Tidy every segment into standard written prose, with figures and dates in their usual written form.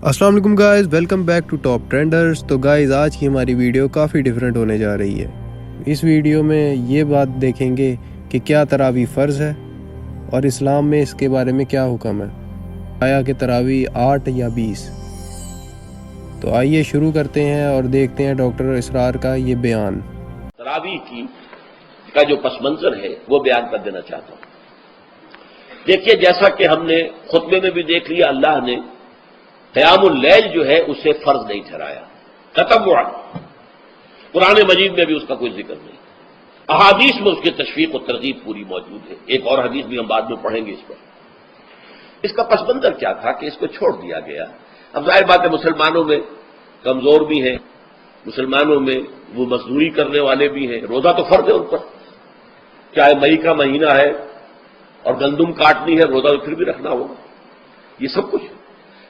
السلام علیکم guys, welcome back to top trenders. تو گائز آج کی ہماری ویڈیو کافی ڈیفرنٹ ہونے جا رہی ہے۔ اس ویڈیو میں یہ بات دیکھیں گے کہ کیا تراویح فرض ہے اور اسلام میں اس کے بارے میں کیا حکم ہے، آیا کہ تراویح 8 یا 20۔ تو آئیے شروع کرتے ہیں اور دیکھتے ہیں ڈاکٹر اسرار کا یہ بیان۔ تراویح کا جو پس منظر ہے وہ بیان کر دینا چاہتا ہوں۔ دیکھیے، جیسا کہ ہم نے خطبے میں بھی دیکھ لیا، اللہ نے قیام اللیل جو ہے اسے فرض نہیں ٹھہرایا، تطوعا۔ قرآن مجید میں بھی اس کا کوئی ذکر نہیں، احادیث میں اس کی تشویق و ترغیب پوری موجود ہے۔ ایک اور حدیث بھی ہم بعد میں پڑھیں گے اس پر۔ اس کا پس منظر کیا تھا کہ اس کو چھوڑ دیا گیا۔ اب ظاہر بات ہے، مسلمانوں میں کمزور بھی ہیں، مسلمانوں میں وہ مزدوری کرنے والے بھی ہیں، روزہ تو فرض ہے ان پر، چاہے مئی کا مہینہ ہے اور گندم کاٹنی ہے، روزہ پھر بھی رکھنا ہوگا، یہ سب کچھ۔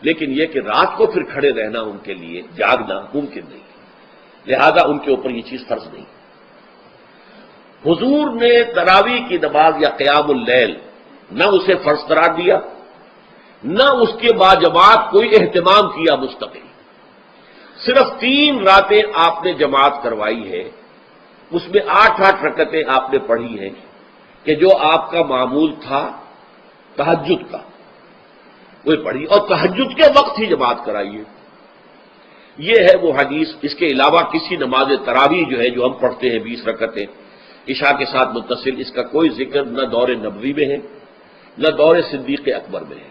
لیکن یہ کہ رات کو پھر کھڑے رہنا ان کے لیے، جاگنا ممکن نہیں، لہذا ان کے اوپر یہ چیز فرض نہیں۔ حضور نے تراویح کی نماز یا قیام اللیل نہ اسے فرض قرار دیا، نہ اس کے باجماعت کوئی اہتمام کیا مستقل۔ صرف 3 راتیں آپ نے جماعت کروائی ہے، اس میں 8 رکعتیں آپ نے پڑھی ہیں کہ جو آپ کا معمول تھا تہجد کا، وہ پڑھی، اور تہجد کے وقت ہی جماعت کرائی ہے۔ یہ ہے وہ حدیث۔ اس کے علاوہ کسی نماز تراویح جو ہے جو ہم پڑھتے ہیں 20 رکعتیں عشاء کے ساتھ متصل، اس کا کوئی ذکر نہ دور نبوی میں ہے نہ دور صدیق اکبر میں ہے۔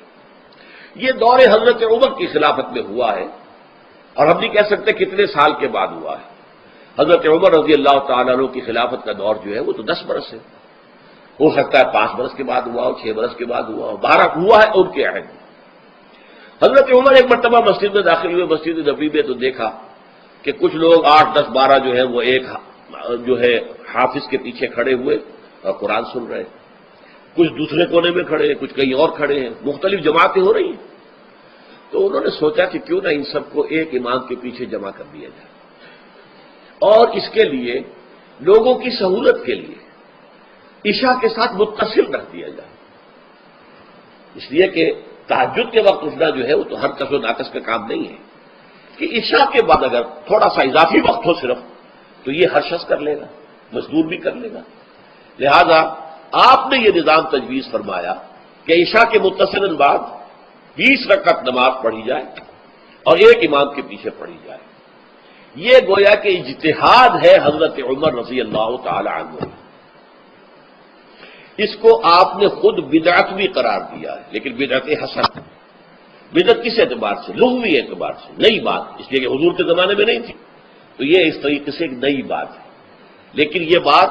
یہ دور حضرت عمر کی خلافت میں ہوا ہے، اور ہم نہیں کہہ سکتے کتنے سال کے بعد ہوا ہے۔ حضرت عمر رضی اللہ تعالیٰ عنہ کی خلافت کا دور جو ہے وہ تو 10 برس ہے، ہو سکتا ہے 5 برس کے بعد ہوا ہو، 6 برس کے بعد ہوا ہو، 12 ہوا ہے ان کے عہد میں۔ حضرت عمر ایک مرتبہ مسجد میں داخل ہوئے، مسجد نبوی میں، تو دیکھا کہ کچھ لوگ 8، 10، 12 جو ہیں وہ ایک جو ہے حافظ کے پیچھے کھڑے ہوئے اور قرآن سن رہے، کچھ دوسرے کونے میں کھڑے ہیں، کچھ کہیں اور کھڑے ہیں، مختلف جماعتیں ہو رہی ہیں۔ تو انہوں نے سوچا کہ کیوں نہ ان سب کو ایک امام کے پیچھے جمع کر دیا جائے، اور اس کے لیے لوگوں کی سہولت کے لیے عشاء کے ساتھ متصل رکھ دیا جائے، اس لیے کہ تہجد کے وقت اٹھنا جو ہے وہ تو ہر کس و ناقص کا کام نہیں ہے، کہ عشاء کے بعد اگر تھوڑا سا اضافی وقت ہو صرف، تو یہ ہر شخص کر لے گا، مزدور بھی کر لے گا۔ لہذا آپ نے یہ نظام تجویز فرمایا کہ عشاء کے متصل بعد 20 رکعت نماز پڑھی جائے اور ایک امام کے پیچھے پڑھی جائے۔ یہ گویا کہ اجتہاد ہے حضرت عمر رضی اللہ تعالی عنہ، اس کو آپ نے خود بدعت بھی قرار دیا ہے، لیکن بدعت حسن۔ بدعت کس اعتبار سے؟ لغوی اعتبار سے، نئی بات، اس لیے کہ حضور کے زمانے میں نہیں تھی، تو یہ اس طریقے سے ایک نئی بات ہے۔ لیکن یہ بات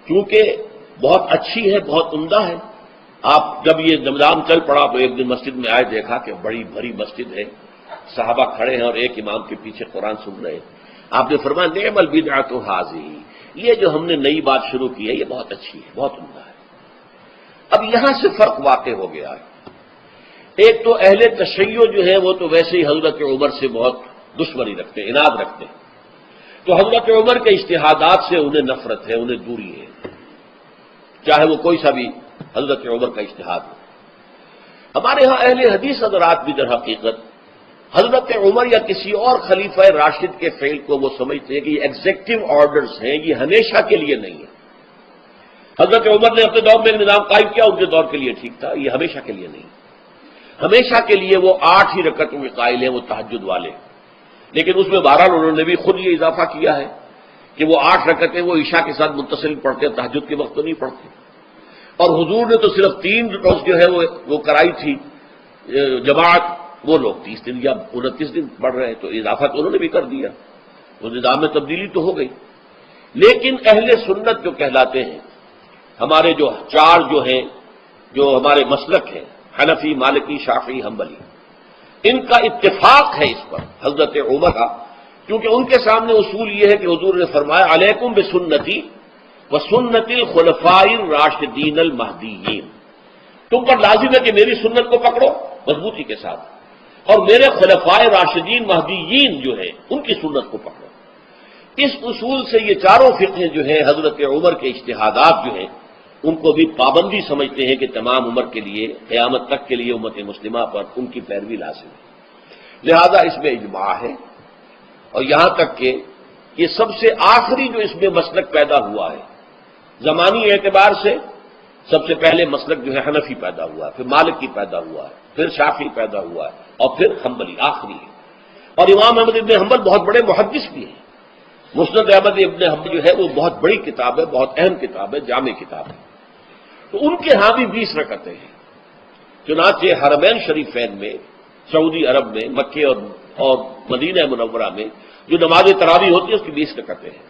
چونکہ بہت اچھی ہے، بہت عمدہ ہے۔ آپ جب یہ نظام چل پڑا تو ایک دن مسجد میں آئے، دیکھا کہ بڑی بھری مسجد ہے، صحابہ کھڑے ہیں اور ایک امام کے پیچھے قرآن سن رہے ہیں۔ آپ نے فرمایا نعم البدعۃ ھذہ، یہ جو ہم نے نئی بات شروع کی ہے یہ بہت اچھی ہے، بہت عمدہ ہے۔ اب یہاں سے فرق واقع ہو گیا ہے۔ ایک تو اہل تشیع جو ہے وہ تو ویسے ہی حضرت عمر سے بہت دشمنی رکھتے ہیں، عناد رکھتے ہیں، تو حضرت عمر کے اجتہادات سے انہیں نفرت ہے، انہیں دوری ہے، چاہے وہ کوئی سا بھی حضرت عمر کا اجتہاد ہو۔ ہمارے ہاں اہل حدیث حضرات بھی در حقیقت حضرت عمر یا کسی اور خلیفہ راشد کے فعل کو وہ سمجھتے ہیں کہ یہ ایگزیکٹو آرڈرز ہیں، یہ ہمیشہ کے لیے نہیں ہے۔ حضرت عمر نے اپنے دور میں ایک نظام قائم کیا، ان کے دور کے لیے ٹھیک تھا، یہ ہمیشہ کے لیے نہیں۔ ہمیشہ کے لیے وہ 8 ہی رکعتوں کے قائل ہیں، وہ تہجد والے، لیکن اس میں بہرحال انہوں نے بھی خود یہ اضافہ کیا ہے کہ وہ 8 رکعتیں وہ عشاء کے ساتھ متصل پڑھتے ہیں، تہجد کے وقت تو نہیں پڑھتے۔ اور حضور نے تو صرف 3 روز جو ہے وہ کرائی تھی جماعت، وہ لوگ 30 دن یا 29 دن پڑھ رہے ہیں، تو اضافہ تو انہوں نے بھی کر دیا، وہ نظام میں تبدیلی تو ہو گئی۔ لیکن اہل سنت جو کہلاتے ہیں، ہمارے جو 4 جو ہیں، جو ہمارے مسلک ہیں، حنفی، مالکی، شافعی، حنبلی، ان کا اتفاق ہے اس پر حضرت عمر کا، کیونکہ ان کے سامنے اصول یہ ہے کہ حضور نے فرمایا علیکم بسنتی وسنت الخلفاء الراشدین المہدیین، تم پر لازم ہے کہ میری سنت کو پکڑو مضبوطی کے ساتھ، اور میرے خلفائے راشدین مہدیین جو ہیں ان کی سنت کو پکڑو۔ اس اصول سے یہ 4 فقہ جو ہیں حضرت عمر کے اجتہادات جو ہیں ان کو بھی پابندی سمجھتے ہیں کہ تمام عمر کے لیے، قیامت تک کے لیے امت مسلمہ پر ان کی پیروی لازم ہے۔ لہذا اس میں اجماع ہے، اور یہاں تک کہ یہ سب سے آخری جو اس میں مسلک پیدا ہوا ہے زمانی اعتبار سے، سب سے پہلے مسلک جو ہے حنفی پیدا ہوا ہے، پھر مالکی پیدا ہوا ہے، پھر شافعی پیدا ہوا ہے، اور پھر حنبلی آخری ہے۔ اور امام احمد ابن حنبل بہت بڑے محدث بھی ہیں۔ مسند احمد ابن حنبل جو ہے وہ بہت بڑی کتاب ہے، بہت اہم کتاب ہے، جامع کتاب ہے۔ تو ان کے ہاں بھی 20 رکعتیں ہیں۔ چنانچہ حرمین شریفین میں، سعودی عرب میں، مکے اور مدینہ منورہ میں جو نماز تراویح ہوتی ہے اس کی 20 رکعتیں ہیں،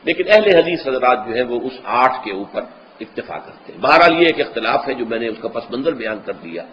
لیکن اہل حدیث حضرات جو ہے وہ اس 8 کے اوپر اتفاق کرتے ہیں۔ بہرحال یہ ایک اختلاف ہے جو میں نے اس کا پس منظر بیان کر دیا۔